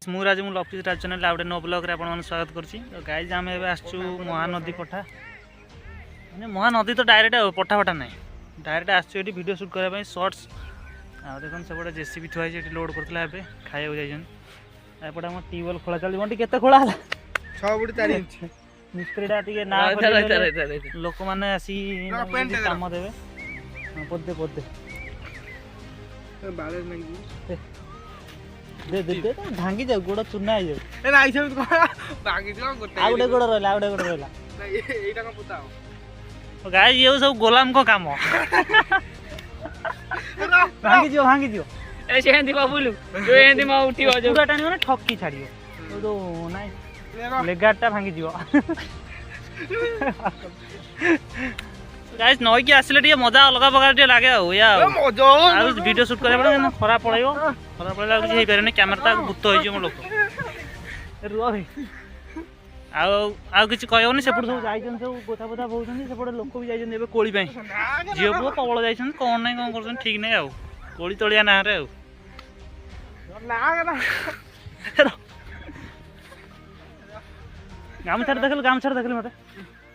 Guys मु Raju lucky राज channel आउटे no blog रे आपन स्वागत करछि। तो गाइज आम एबे आसछु महानदी पठा माने महानदी तो डायरेक्ट पठा पठा नहीं डायरेक्ट आसछु एटी वीडियो शूट करे शॉर्ट्स आ देखन सेपटे जेसीबी थुआ एटी लोड करथला एबे खाइयो जाइछन एपटे हम ट्यूबवेल खोला चली बंटी केते खोला हला 6 फुट 4 इंच मिस्त्रीडा टिके ना लोक माने आसी काम देबे पदे पदे बाले नहीं दे दे दे भांगी जाऊ गोड़ चुना आ जाऊ ए ना आइसे भांगी जाऊ गोटे आउडे गोड़ रहला नहीं एटा का पता हो तो गाइस ये सब गोलाम को काम भांगी दियो ए सेंदी बाबूलू जो एंदी मा उठी हो पूरा टाणी माने ठक्की छाड़ियो तो नाइ लेगाटा भांगी दियो गाइस नई की आसिले टिके मजा अलग प्रकार टिके लागे या मजा आ वीडियो शूट करे पड़े खरा पड़ेयो खरा पड़ेला कि हेई पारेनी कैमरा भूत होई जे लोक रुआ आ किछि कहयोनी सेपड़ सब जाइछन सब गोथा गोथा बोउछन सेपड़ लोक भी जाइछन एबे कोळी पई जियो पुओ पवळ जाइछन कोन नै कोन करछन ठीक नै आउ कोळी तळिया ना रे आउ गामछाड़ देखल मते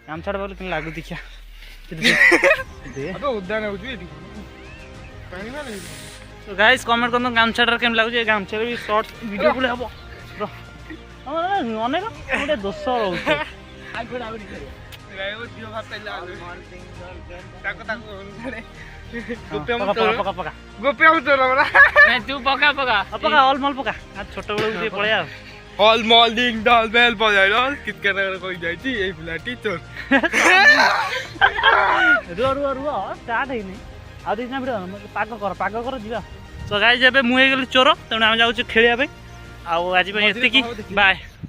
गामछाड़ बोल कि लागु देखिया तो गाइस कमेंट करन गामछाड़ केम लागु जे गामछाड़ भी शॉर्ट वीडियो पुले हबो अनेक गोटे दोष रहउछे आइफोन आउडी गायो दियो भातैला ताको गोपे हम तोरा मैं तू पका पका पका ऑल मॉल पका छोट बड़ जे पळे आ ऑल मॉल डिंग डॉल बेल बजाइलो कित करे कोई जाईची ए पिला टीचर रुआ स्टार्ट हेनी आ दिना वीडियो पाग कर जीवा सो गाइस एबे मु हे गेल चोर तने हम जाउ खेलिया पे आ आज पे एति की बाय।